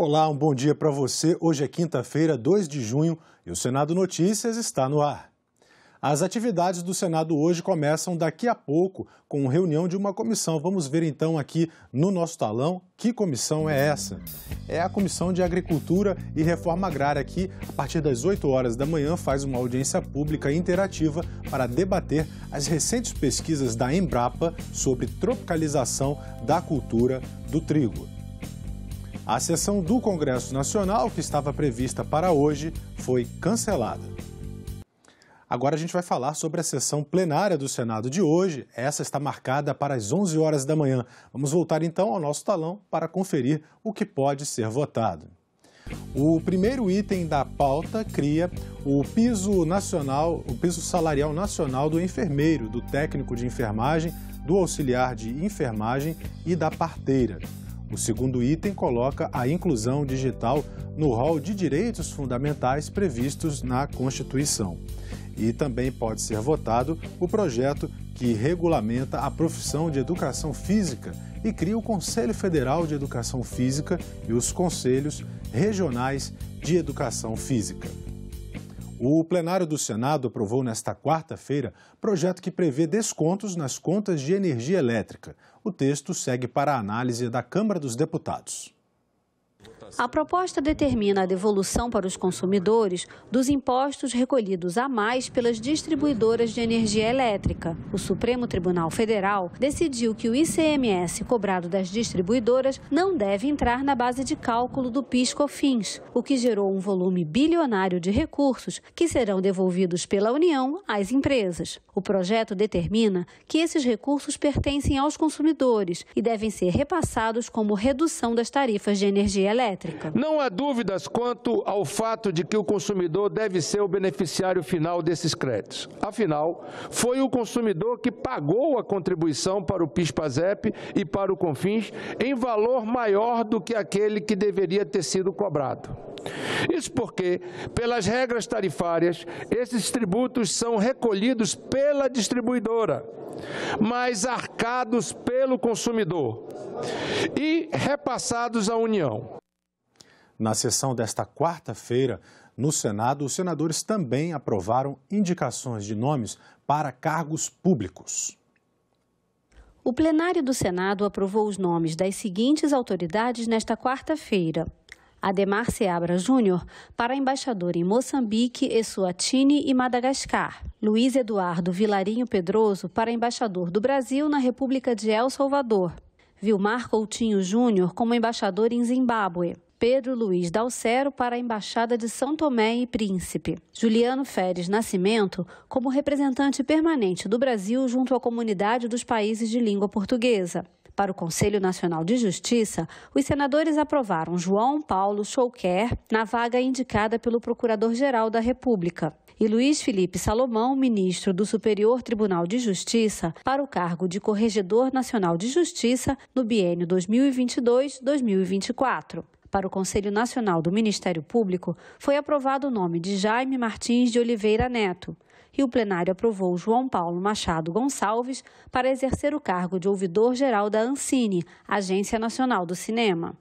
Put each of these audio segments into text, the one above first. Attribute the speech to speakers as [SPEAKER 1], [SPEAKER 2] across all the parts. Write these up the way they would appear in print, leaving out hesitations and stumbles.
[SPEAKER 1] Olá, um bom dia para você. Hoje é quinta-feira, 2 de junho, e o Senado Notícias está no ar. As atividades do Senado hoje começam daqui a pouco com reunião de uma comissão. Vamos ver então aqui no nosso talão que comissão é essa. É a Comissão de Agricultura e Reforma Agrária que, a partir das 8 horas da manhã, faz uma audiência pública interativa para debater as recentes pesquisas da Embrapa sobre tropicalização da cultura do trigo. A sessão do Congresso Nacional, que estava prevista para hoje, foi cancelada. Agora a gente vai falar sobre a sessão plenária do Senado de hoje. Essa está marcada para as 11 horas da manhã. Vamos voltar então ao nosso talão para conferir o que pode ser votado. O primeiro item da pauta cria o piso salarial nacional do enfermeiro, do técnico de enfermagem, do auxiliar de enfermagem e da parteira. O segundo item coloca a inclusão digital no rol de direitos fundamentais previstos na Constituição. E também pode ser votado o projeto que regulamenta a profissão de educação física e cria o Conselho Federal de Educação Física e os Conselhos Regionais de Educação Física. O plenário do Senado aprovou nesta quarta-feira projeto que prevê descontos nas contas de energia elétrica. O texto segue para a análise da Câmara dos Deputados.
[SPEAKER 2] A proposta determina a devolução para os consumidores dos impostos recolhidos a mais pelas distribuidoras de energia elétrica. O Supremo Tribunal Federal decidiu que o ICMS cobrado das distribuidoras não deve entrar na base de cálculo do PIS/COFINS, o que gerou um volume bilionário de recursos que serão devolvidos pela União às empresas. O projeto determina que esses recursos pertencem aos consumidores e devem ser repassados como redução das tarifas de energia elétrica.
[SPEAKER 3] Não há dúvidas quanto ao fato de que o consumidor deve ser o beneficiário final desses créditos. Afinal, foi o consumidor que pagou a contribuição para o PIS/PASEP e para o COFINS em valor maior do que aquele que deveria ter sido cobrado. Isso porque, pelas regras tarifárias, esses tributos são recolhidos pela distribuidora, mas arcados pelo consumidor e repassados à União.
[SPEAKER 1] Na sessão desta quarta-feira, no Senado, os senadores também aprovaram indicações de nomes para cargos públicos.
[SPEAKER 2] O plenário do Senado aprovou os nomes das seguintes autoridades nesta quarta-feira: Ademar Seabra Júnior para embaixador em Moçambique, Eswatini e Madagascar. Luiz Eduardo Vilarinho Pedroso para embaixador do Brasil na República de El Salvador. Vilmar Coutinho Júnior como embaixador em Zimbábue. Pedro Luiz Dalcero para a Embaixada de São Tomé e Príncipe. Juliano Feres Nascimento como representante permanente do Brasil junto à comunidade dos países de língua portuguesa. Para o Conselho Nacional de Justiça, os senadores aprovaram João Paulo Chouquer na vaga indicada pelo Procurador-Geral da República e Luiz Felipe Salomão, ministro do Superior Tribunal de Justiça, para o cargo de Corregedor Nacional de Justiça no biênio 2022-2024. Para o Conselho Nacional do Ministério Público, foi aprovado o nome de Jaime Martins de Oliveira Neto. E o plenário aprovou João Paulo Machado Gonçalves para exercer o cargo de ouvidor-geral da Ancine, Agência Nacional do Cinema.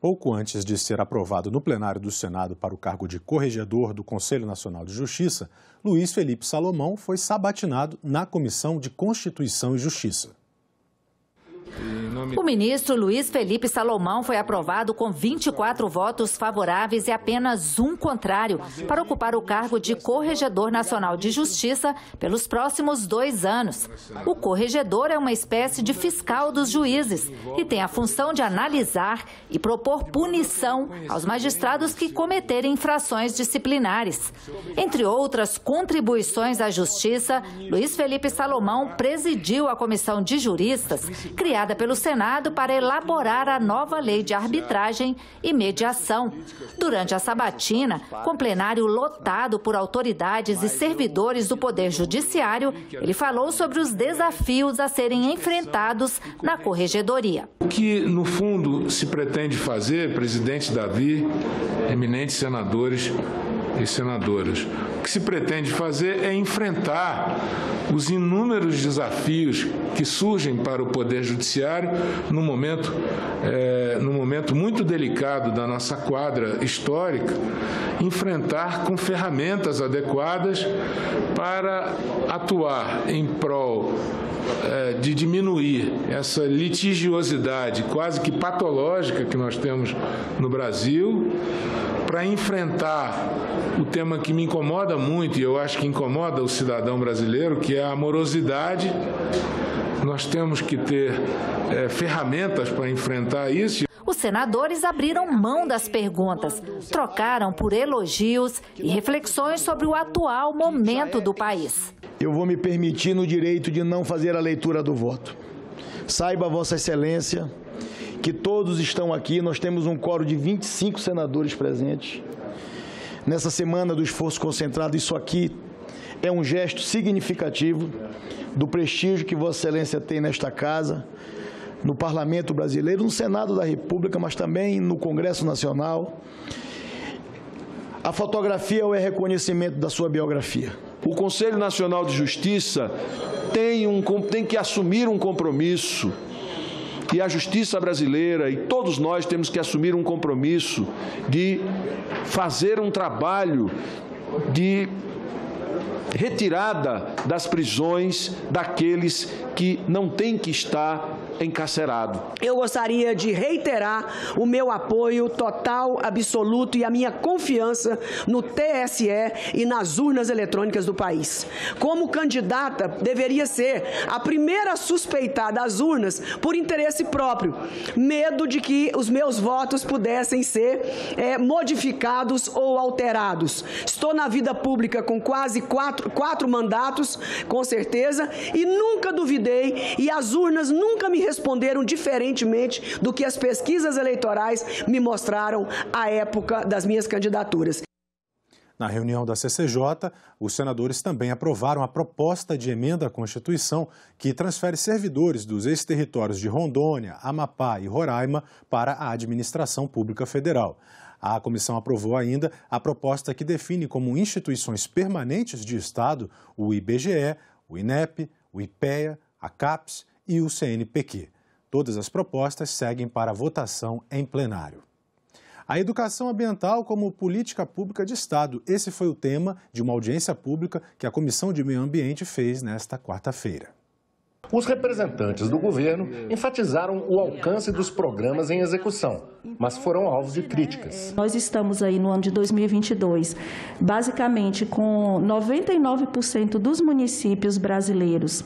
[SPEAKER 1] Pouco antes de ser aprovado no plenário do Senado para o cargo de corregedor do Conselho Nacional de Justiça, Luiz Felipe Salomão foi sabatinado na Comissão de Constituição e Justiça.
[SPEAKER 4] O ministro Luiz Felipe Salomão foi aprovado com 24 votos favoráveis e apenas um contrário para ocupar o cargo de Corregedor Nacional de Justiça pelos próximos 2 anos. O corregedor é uma espécie de fiscal dos juízes e tem a função de analisar e propor punição aos magistrados que cometerem infrações disciplinares. Entre outras contribuições à Justiça, Luiz Felipe Salomão presidiu a Comissão de Juristas, criada pelo Senado para elaborar a nova lei de arbitragem e mediação. Durante a sabatina, com plenário lotado por autoridades e servidores do Poder Judiciário, ele falou sobre os desafios a serem enfrentados na corregedoria.
[SPEAKER 5] O que, no fundo, se pretende fazer, presidente Davi, eminentes senadores,
[SPEAKER 3] e senadoras. O que se pretende fazer é enfrentar os inúmeros desafios que surgem para o Poder Judiciário num momento muito delicado da nossa quadra histórica, enfrentar com ferramentas adequadas para atuar em prol de diminuir essa litigiosidade quase que patológica que nós temos no Brasil, para enfrentar o tema que me incomoda muito, e eu acho que incomoda o cidadão brasileiro, que é a morosidade. Nós temos que ter ferramentas para enfrentar isso.
[SPEAKER 4] Os senadores abriram mão das perguntas, trocaram por elogios e reflexões sobre o atual momento do país.
[SPEAKER 5] Eu vou me permitir no direito de não fazer a leitura do voto. Saiba, Vossa Excelência, que todos estão aqui, nós temos um quórum de 25 senadores presentes. Nessa semana do esforço concentrado, isso aqui é um gesto significativo do prestígio que Vossa Excelência tem nesta casa, no Parlamento Brasileiro, no Senado da República, mas também no Congresso Nacional. A fotografia é reconhecimento da sua biografia.
[SPEAKER 6] O Conselho Nacional de Justiça tem que assumir um compromisso, e a justiça brasileira e todos nós temos que assumir um compromisso de fazer um trabalho de retirada das prisões daqueles que não têm que estar encarcerado.
[SPEAKER 7] Eu gostaria de reiterar o meu apoio total, absoluto e a minha confiança no TSE e nas urnas eletrônicas do país. Como candidata, deveria ser a primeira a suspeitar das urnas por interesse próprio, medo de que os meus votos pudessem ser modificados ou alterados. Estou na vida pública com quase quatro mandatos, com certeza, e nunca duvidei, e as urnas nunca me responderam diferentemente do que as pesquisas eleitorais me mostraram à época das minhas candidaturas.
[SPEAKER 1] Na reunião da CCJ, os senadores também aprovaram a proposta de emenda à Constituição que transfere servidores dos ex-territórios de Rondônia, Amapá e Roraima para a administração pública federal. A comissão aprovou ainda a proposta que define como instituições permanentes de Estado o IBGE, o INEP, o IPEA, a CAPES e o CNPq. Todas as propostas seguem para votação em plenário. A educação ambiental como política pública de Estado. Esse foi o tema de uma audiência pública que a Comissão de Meio Ambiente fez nesta quarta-feira.
[SPEAKER 8] Os representantes do governo enfatizaram o alcance dos programas em execução, mas foram alvos de críticas.
[SPEAKER 9] Nós estamos aí no ano de 2022, basicamente com 99% dos municípios brasileiros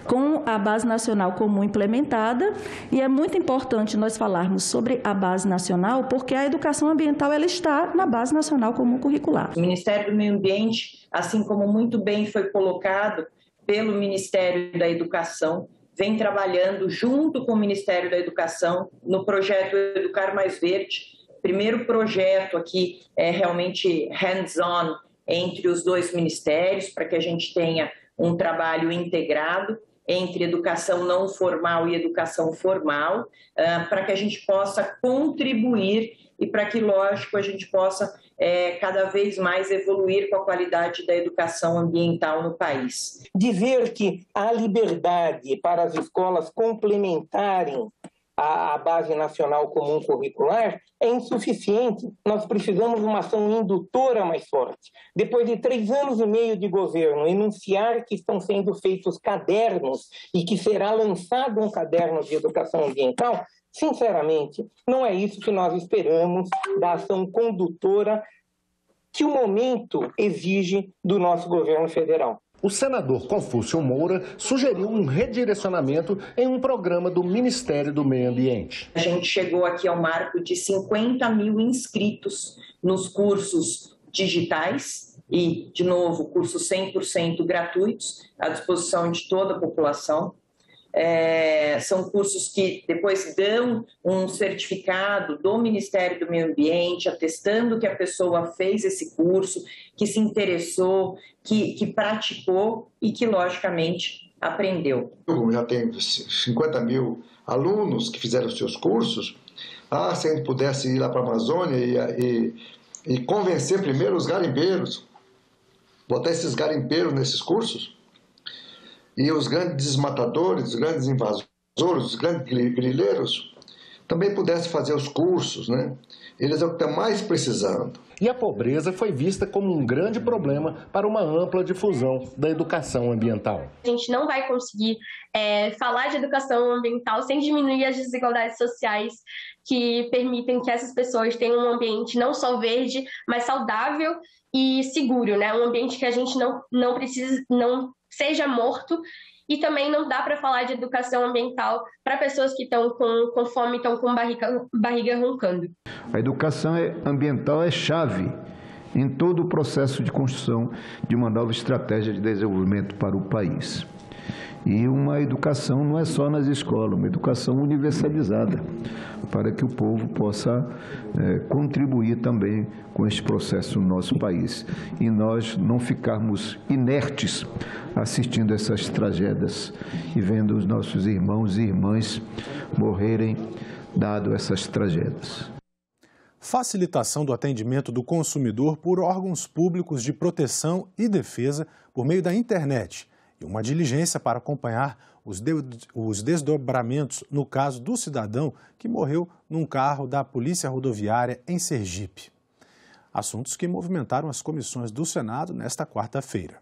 [SPEAKER 9] com a Base Nacional Comum implementada, e é muito importante nós falarmos sobre a Base Nacional, porque a educação ambiental ela está na Base Nacional Comum Curricular.
[SPEAKER 10] O Ministério do Meio Ambiente, assim como muito bem foi colocado pelo Ministério da Educação, vem trabalhando junto com o Ministério da Educação no projeto Educar Mais Verde. Primeiro projeto aqui é realmente hands-on entre os dois ministérios, para que a gente tenha um trabalho integrado entre educação não formal e educação formal, para que a gente possa contribuir e para que, lógico, a gente possa cada vez mais evoluir com a qualidade da educação ambiental no país.
[SPEAKER 11] Dizer que há liberdade para as escolas complementarem a Base Nacional Comum Curricular é insuficiente. Nós precisamos de uma ação indutora mais forte. Depois de 3 anos e meio de governo, enunciar que estão sendo feitos cadernos e que será lançado um caderno de educação ambiental, sinceramente, não é isso que nós esperamos da ação condutora que o momento exige do nosso governo federal.
[SPEAKER 8] O senador Confúcio Moura sugeriu um redirecionamento em um programa do Ministério do Meio Ambiente.
[SPEAKER 10] A gente chegou aqui ao marco de 50 mil inscritos nos cursos digitais e, de novo, cursos 100% gratuitos, à disposição de toda a população. São cursos que depois dão um certificado do Ministério do Meio Ambiente, atestando que a pessoa fez esse curso, que se interessou, que praticou e que, logicamente, aprendeu.
[SPEAKER 12] Eu já tenho 50 mil alunos que fizeram seus cursos. Se a gente pudesse ir lá para a Amazônia e e convencer primeiro os garimpeiros, botar esses garimpeiros nesses cursos, e os grandes desmatadores, os grandes invasores, os grandes grileiros, também pudessem fazer os cursos, né? Eles é o que estão mais precisando.
[SPEAKER 8] E a pobreza foi vista como um grande problema para uma ampla difusão da educação ambiental.
[SPEAKER 13] A gente não vai conseguir falar de educação ambiental sem diminuir as desigualdades sociais que permitem que essas pessoas tenham um ambiente não só verde, mas saudável e seguro, né? Um ambiente que a gente não precisa, não seja morto. E também não dá para falar de educação ambiental para pessoas que estão com fome, estão com barriga roncando.
[SPEAKER 14] A educação ambiental é chave em todo o processo de construção de uma nova estratégia de desenvolvimento para o país. E uma educação não é só nas escolas, uma educação universalizada, para que o povo possa contribuir também com este processo no nosso país. E nós não ficarmos inertes assistindo essas tragédias e vendo os nossos irmãos e irmãs morrerem dado essas tragédias.
[SPEAKER 1] Facilitação do atendimento do consumidor por órgãos públicos de proteção e defesa por meio da internet e uma diligência para acompanhar os desdobramentos no caso do cidadão que morreu num carro da Polícia Rodoviária em Sergipe. Assuntos que movimentaram as comissões do Senado nesta quarta-feira.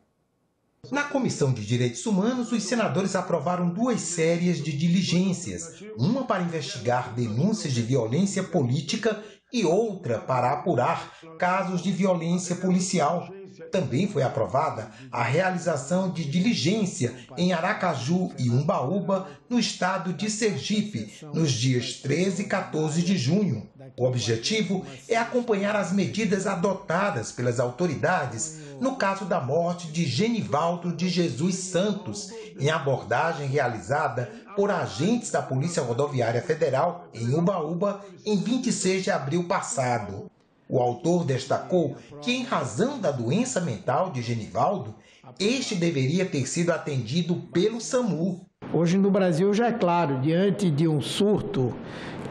[SPEAKER 15] Na Comissão de Direitos Humanos, os senadores aprovaram 2 séries de diligências, uma para investigar denúncias de violência política e outra para apurar casos de violência policial. Também foi aprovada a realização de diligência em Aracaju e Umbaúba, no estado de Sergipe, nos dias 13 e 14 de junho. O objetivo é acompanhar as medidas adotadas pelas autoridades no caso da morte de Genivaldo de Jesus Santos, em abordagem realizada por agentes da Polícia Rodoviária Federal em Umbaúba em 26 de abril passado. O autor destacou que, em razão da doença mental de Genivaldo, este deveria ter sido atendido pelo SAMU.
[SPEAKER 16] Hoje no Brasil já é claro, diante de um surto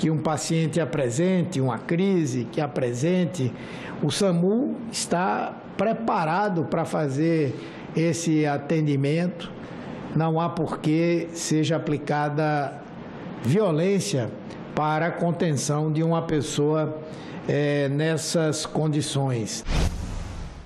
[SPEAKER 16] que um paciente apresente, uma crise que apresente, o SAMU está preparado para fazer esse atendimento. Não há por que seja aplicada violência para a contenção de uma pessoa nessas condições.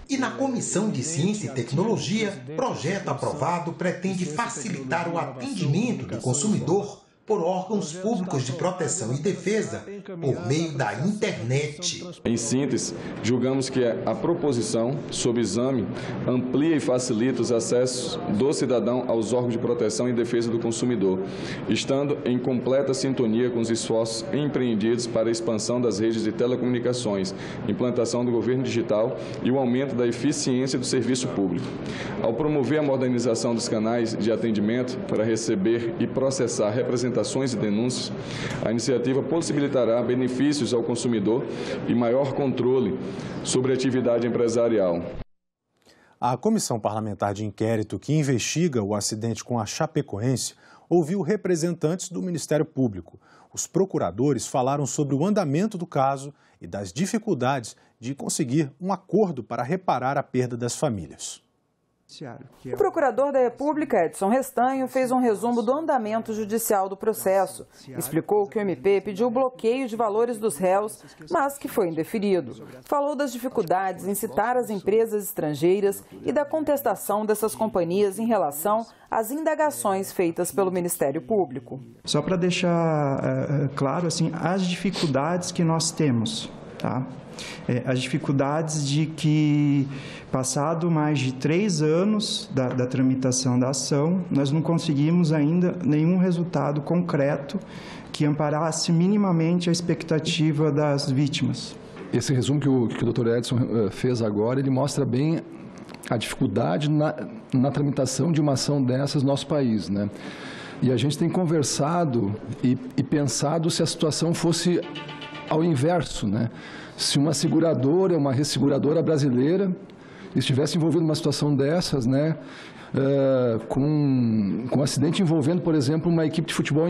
[SPEAKER 15] E na Comissão de Ciência e Tecnologia, projeto aprovado pretende facilitar o atendimento do consumidor por órgãos públicos de proteção e defesa por meio da internet.
[SPEAKER 17] Em síntese, julgamos que a proposição sob exame amplia e facilita os acessos do cidadão aos órgãos de proteção e defesa do consumidor, estando em completa sintonia com os esforços empreendidos para a expansão das redes de telecomunicações, implantação do governo digital e o aumento da eficiência do serviço público. Ao promover a modernização dos canais de atendimento para receber e processar representações e denúncias, a iniciativa possibilitará benefícios ao consumidor e maior controle sobre a atividade empresarial.
[SPEAKER 1] A Comissão Parlamentar de Inquérito que investiga o acidente com a Chapecoense ouviu representantes do Ministério Público. Os procuradores falaram sobre o andamento do caso e das dificuldades de conseguir um acordo para reparar a perda das famílias.
[SPEAKER 18] O procurador da República, Edson Restanho, fez um resumo do andamento judicial do processo. Explicou que o MP pediu bloqueio de valores dos réus, mas que foi indeferido. Falou das dificuldades em citar as empresas estrangeiras e da contestação dessas companhias em relação às indagações feitas pelo Ministério Público.
[SPEAKER 19] Só para deixar claro, assim, as dificuldades que nós temos, tá? As dificuldades de que, passado mais de 3 anos da tramitação da ação, nós não conseguimos ainda nenhum resultado concreto que amparasse minimamente a expectativa das vítimas.
[SPEAKER 20] Esse resumo que o Dr. Edson fez agora, ele mostra bem a dificuldade na tramitação de uma ação dessas no nosso país, né? E a gente tem conversado e pensado se a situação fosse ao inverso, né? Se uma seguradora, uma resseguradora brasileira estivesse envolvida numa situação dessas, né, com um acidente envolvendo, por exemplo, uma equipe de futebol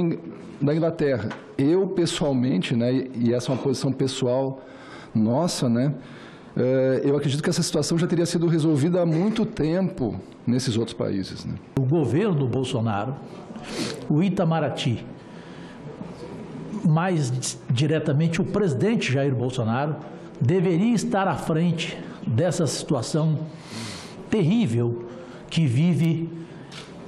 [SPEAKER 20] da Inglaterra. Eu, pessoalmente, né, e essa é uma posição pessoal nossa, né, eu acredito que essa situação já teria sido resolvida há muito tempo nesses outros países, né?
[SPEAKER 21] O governo do Bolsonaro, o Itamaraty, mais diretamente o presidente Jair Bolsonaro, deveria estar à frente dessa situação terrível que vive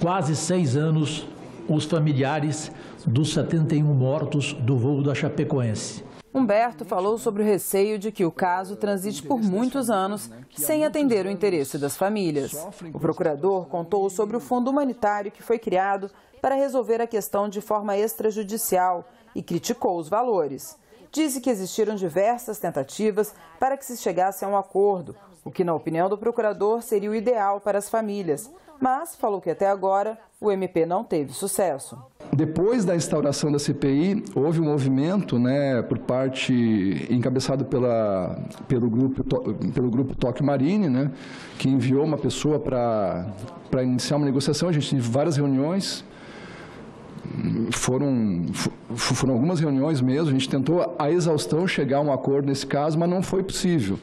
[SPEAKER 21] quase 6 anos os familiares dos 71 mortos do voo da Chapecoense.
[SPEAKER 18] Humberto falou sobre o receio de que o caso transite por muitos anos sem atender o interesse das famílias. O procurador contou sobre o fundo humanitário que foi criado para resolver a questão de forma extrajudicial e criticou os valores. Disse que existiram diversas tentativas para que se chegasse a um acordo, o que, na opinião do procurador, seria o ideal para as famílias, mas falou que até agora o MP não teve sucesso.
[SPEAKER 20] Depois da instauração da CPI, houve um movimento, né, por parte, encabeçado pelo grupo Tokyo Marine, né, que enviou uma pessoa para iniciar uma negociação. A gente teve várias reuniões, foram algumas reuniões mesmo, a gente tentou a exaustão chegar a um acordo nesse caso, mas não foi possível.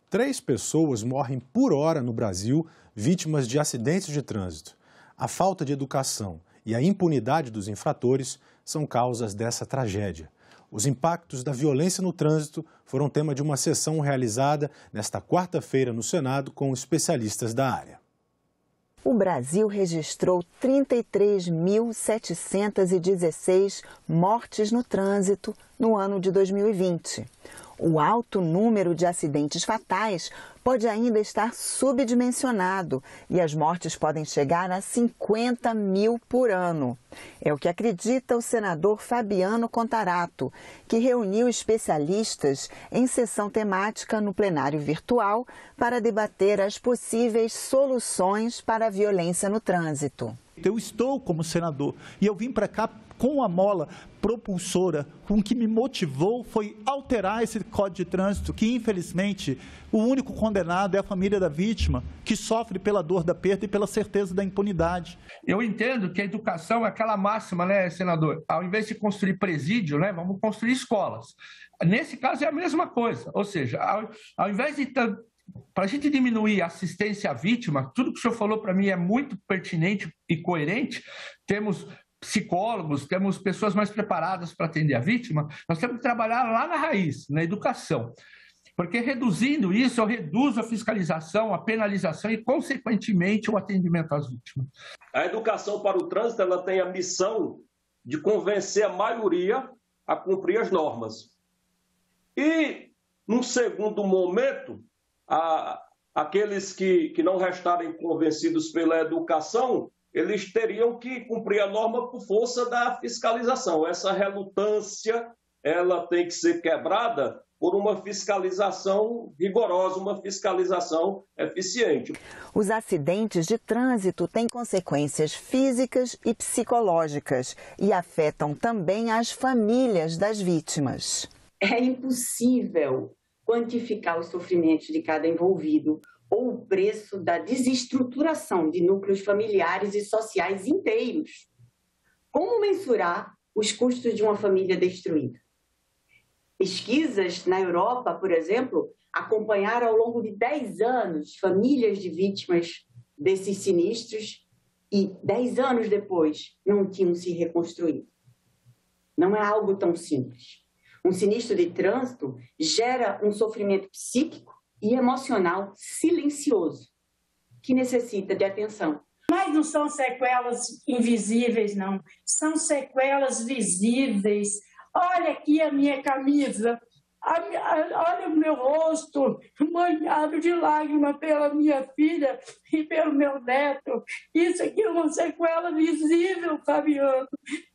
[SPEAKER 1] 3 pessoas morrem por hora no Brasil vítimas de acidentes de trânsito. A falta de educação e a impunidade dos infratores são causas dessa tragédia. Os impactos da violência no trânsito foram tema de uma sessão realizada nesta quarta-feira no Senado com especialistas da área.
[SPEAKER 22] O Brasil registrou 33.716 mortes no trânsito no ano de 2020. O alto número de acidentes fatais pode ainda estar subdimensionado e as mortes podem chegar a 50 mil por ano. É o que acredita o senador Fabiano Contarato, que reuniu especialistas em sessão temática no plenário virtual para debater as possíveis soluções para a violência no trânsito.
[SPEAKER 23] Eu estou como senador e eu vim para cá com a mola propulsora, com o que me motivou foi alterar esse Código de Trânsito, que infelizmente o único condenado é a família da vítima, que sofre pela dor da perda e pela certeza da impunidade.
[SPEAKER 3] Eu entendo que a educação é aquela máxima, né, senador? Ao invés de construir presídio, né, vamos construir escolas. Nesse caso é a mesma coisa, ou seja, ao invés de para a gente diminuir a assistência à vítima, tudo que o senhor falou para mim é muito pertinente e coerente. Temos psicólogos, temos pessoas mais preparadas para atender a vítima, nós temos que trabalhar lá na raiz, na educação. Porque reduzindo isso, eu reduzo a fiscalização, a penalização e, consequentemente, o atendimento às vítimas.
[SPEAKER 24] A educação para o trânsito ela tem a missão de convencer a maioria a cumprir as normas. E, num segundo momento, aqueles que não restarem convencidos pela educação, eles teriam que cumprir a norma por força da fiscalização. Essa relutância, ela tem que ser quebrada por uma fiscalização rigorosa, uma fiscalização eficiente.
[SPEAKER 22] Os acidentes de trânsito têm consequências físicas e psicológicas e afetam também as famílias das vítimas.
[SPEAKER 25] É impossível quantificar os sofrimentos de cada envolvido ou o preço da desestruturação de núcleos familiares e sociais inteiros. Como mensurar os custos de uma família destruída? Pesquisas na Europa, por exemplo, acompanharam ao longo de 10 anos famílias de vítimas desses sinistros e 10 anos depois não tinham se reconstruído. Não é algo tão simples. Um sinistro de trânsito gera um sofrimento psíquico e emocional silencioso, que necessita de atenção.
[SPEAKER 26] Mas não são sequelas invisíveis, não. São sequelas visíveis. Olha aqui a minha camisa. Olha o meu rosto banhado de lágrimas pela minha filha e pelo meu neto. Isso aqui é uma sequela visível, Fabiano.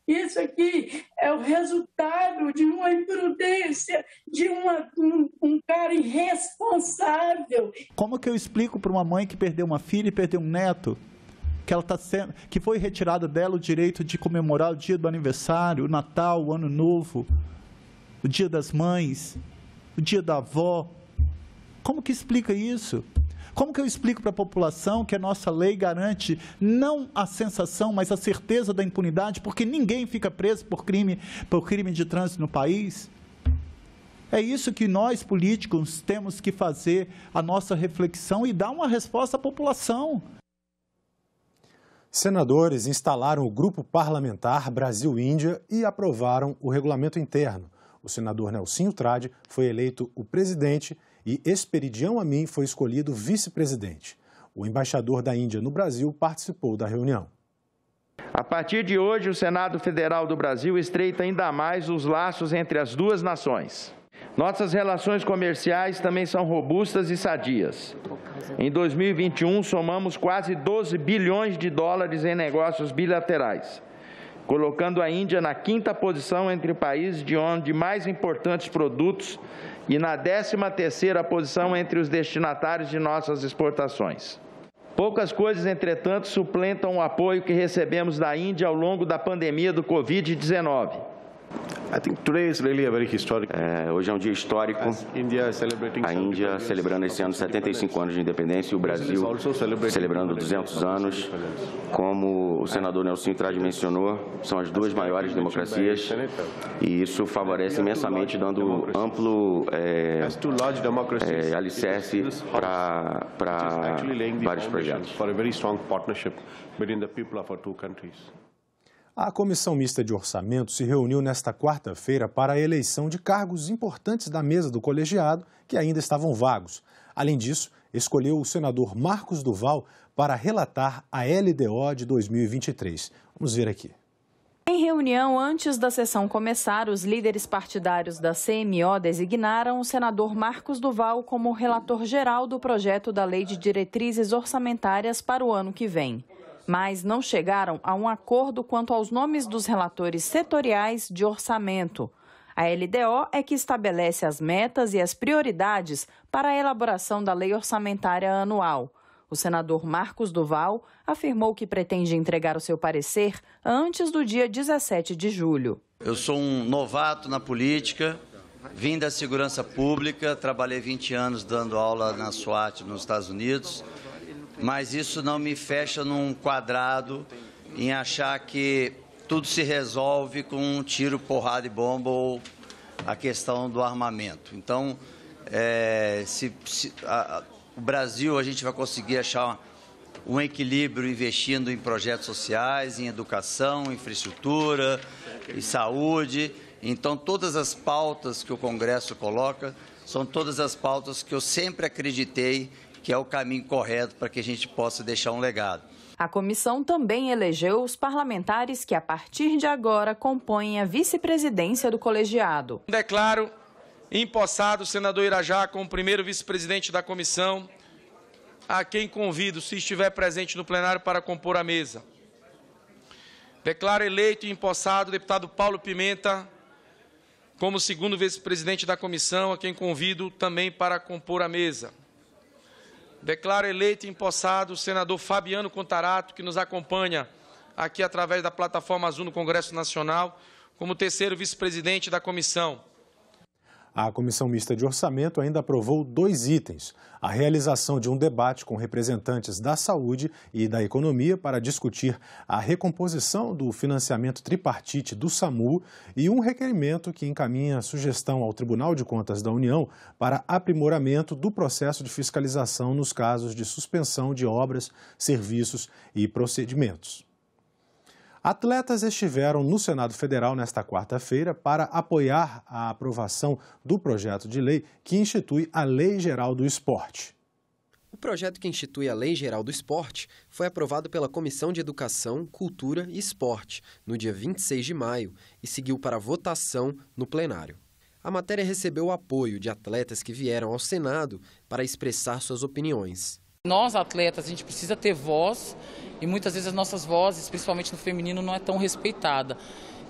[SPEAKER 26] Isso aqui é o resultado de uma imprudência, de um cara irresponsável.
[SPEAKER 23] Como que eu explico para uma mãe que perdeu uma filha e perdeu um neto, que foi retirado dela o direito de comemorar o dia do aniversário, o Natal, o Ano Novo, o Dia das Mães, o Dia da Avó? Como que explica isso? Como que eu explico para a população que a nossa lei garante não a sensação, mas a certeza da impunidade, porque ninguém fica preso por crime de trânsito no país? É isso que nós, políticos, temos que fazer a nossa reflexão e dar uma resposta à população.
[SPEAKER 1] Senadores instalaram o Grupo Parlamentar Brasil-Índia e aprovaram o regulamento interno. O senador Nelsinho Trade foi eleito o presidente e Esperidião Amin foi escolhido vice-presidente. O embaixador da Índia no Brasil participou da reunião.
[SPEAKER 3] A partir de hoje, o Senado Federal do Brasil estreita ainda mais os laços entre as duas nações. Nossas relações comerciais também são robustas e sadias. Em 2021, somamos quase 12 bilhões de dólares em negócios bilaterais, colocando a Índia na 5ª posição entre países de onde mais importantes produtos e na 13ª posição entre os destinatários de nossas exportações. Poucas coisas, entretanto, suplentam o apoio que recebemos da Índia ao longo da pandemia do Covid-19.
[SPEAKER 2] Hoje é um dia histórico. A Índia celebrando esse ano 75 anos de independência e o Brasil celebrando 200 anos. Como o senador Nelsinho Trade mencionou, são as duas maiores democracias e isso favorece imensamente, dando amplo alicerce para vários projetos.
[SPEAKER 1] A Comissão Mista de Orçamento se reuniu nesta quarta-feira para a eleição de cargos importantes da mesa do colegiado que ainda estavam vagos. Além disso, escolheu o senador Marcos Duval para relatar a LDO de 2023. Vamos ver aqui.
[SPEAKER 4] Em reunião antes da sessão começar, os líderes partidários da CMO designaram o senador Marcos Duval como relator geral do projeto da Lei de Diretrizes Orçamentárias para o ano que vem. Mas não chegaram a um acordo quanto aos nomes dos relatores setoriais de orçamento. A LDO é que estabelece as metas e as prioridades para a elaboração da lei orçamentária anual. O senador Marcos Duval afirmou que pretende entregar o seu parecer antes do dia 17 de julho.
[SPEAKER 5] Eu sou um novato na política, vim da segurança pública, trabalhei 20 anos dando aula na SWAT nos Estados Unidos. Mas isso não me fecha num quadrado em achar que tudo se resolve com um tiro, porrada e bomba ou a questão do armamento. Então, o Brasil, a gente vai conseguir achar um equilíbrio investindo em projetos sociais, em educação, infraestrutura e saúde. Então, todas as pautas que o Congresso coloca são todas as pautas que eu sempre acreditei que é o caminho correto para que a gente possa deixar um legado.
[SPEAKER 4] A comissão também elegeu os parlamentares que, a partir de agora, compõem a vice-presidência do colegiado.
[SPEAKER 6] Declaro empossado o senador Irajá como primeiro vice-presidente da comissão, a quem convido, se estiver presente no plenário, para compor a mesa. Declaro eleito e empossado o deputado Paulo Pimenta como segundo vice-presidente da comissão, a quem convido também para compor a mesa. Declaro eleito e empossado o senador Fabiano Contarato, que nos acompanha aqui através da Plataforma Azul no Congresso Nacional, como terceiro vice-presidente da comissão.
[SPEAKER 1] A Comissão Mista de Orçamento ainda aprovou 2 itens: a realização de um debate com representantes da saúde e da economia para discutir a recomposição do financiamento tripartite do SAMU e um requerimento que encaminha sugestão ao Tribunal de Contas da União para aprimoramento do processo de fiscalização nos casos de suspensão de obras, serviços e procedimentos. Atletas estiveram no Senado Federal nesta quarta-feira para apoiar a aprovação do projeto de lei que institui a Lei Geral do Esporte.
[SPEAKER 7] O projeto que institui a Lei Geral do Esporte foi aprovado pela Comissão de Educação, Cultura e Esporte no dia 26 de maio e seguiu para votação no plenário. A matéria recebeu o apoio de atletas que vieram ao Senado para expressar suas opiniões.
[SPEAKER 9] Nós, atletas, a gente precisa ter voz e muitas vezes as nossas vozes, principalmente no feminino, não é tão respeitada.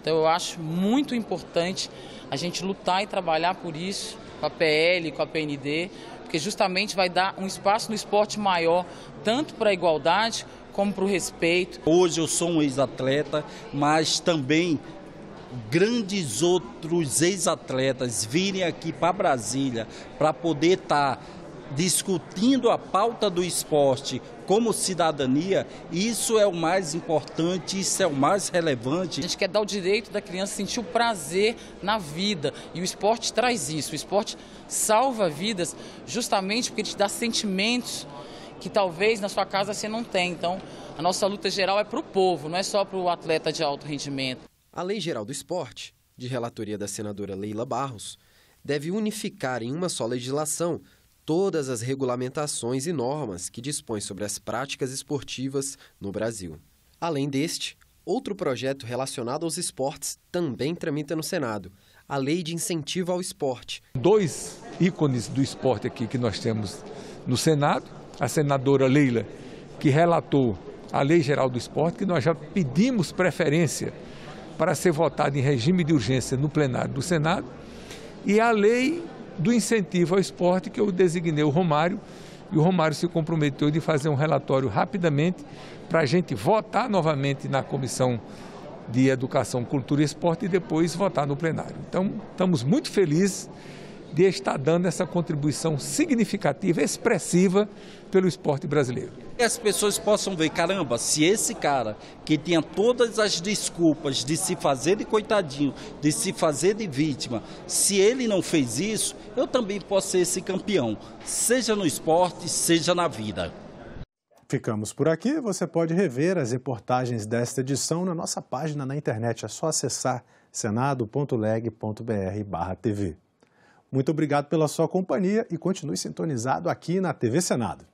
[SPEAKER 9] Então eu acho muito importante a gente lutar e trabalhar por isso, com a PL, com a PND, porque justamente vai dar um espaço no esporte maior, tanto para a igualdade como para o respeito.
[SPEAKER 27] Hoje eu sou um ex-atleta, mas também grandes outros ex-atletas virem aqui para Brasília para poder estar discutindo a pauta do esporte como cidadania, isso é o mais importante, isso é o mais relevante.
[SPEAKER 9] A gente quer dar o direito da criança sentir o prazer na vida, e o esporte traz isso. O esporte salva vidas justamente porque ele te dá sentimentos que talvez na sua casa você não tem. Então, a nossa luta geral é para o povo, não é só para o atleta de alto rendimento.
[SPEAKER 7] A Lei Geral do Esporte, de relatoria da senadora Leila Barros, deve unificar em uma só legislação todas as regulamentações e normas que dispõem sobre as práticas esportivas no Brasil. Além deste, outro projeto relacionado aos esportes também tramita no Senado, a Lei de Incentivo ao Esporte.
[SPEAKER 3] 2 ícones do esporte aqui que nós temos no Senado, a senadora Leila, que relatou a Lei Geral do Esporte, que nós já pedimos preferência para ser votada em regime de urgência no plenário do Senado, e a Lei do Incentivo ao Esporte, que eu designei o Romário, e o Romário se comprometeu de fazer um relatório rapidamente para a gente votar novamente na Comissão de Educação, Cultura e Esporte e depois votar no plenário. Então, estamos muito felizes de estar dando essa contribuição significativa, expressiva pelo esporte brasileiro.
[SPEAKER 27] Que as pessoas possam ver, caramba, se esse cara que tinha todas as desculpas de se fazer de coitadinho, de se fazer de vítima, se ele não fez isso, eu também posso ser esse campeão, seja no esporte, seja na vida.
[SPEAKER 1] Ficamos por aqui. Você pode rever as reportagens desta edição na nossa página na internet. É só acessar senado.leg.br/TV. Muito obrigado pela sua companhia e continue sintonizado aqui na TV Senado.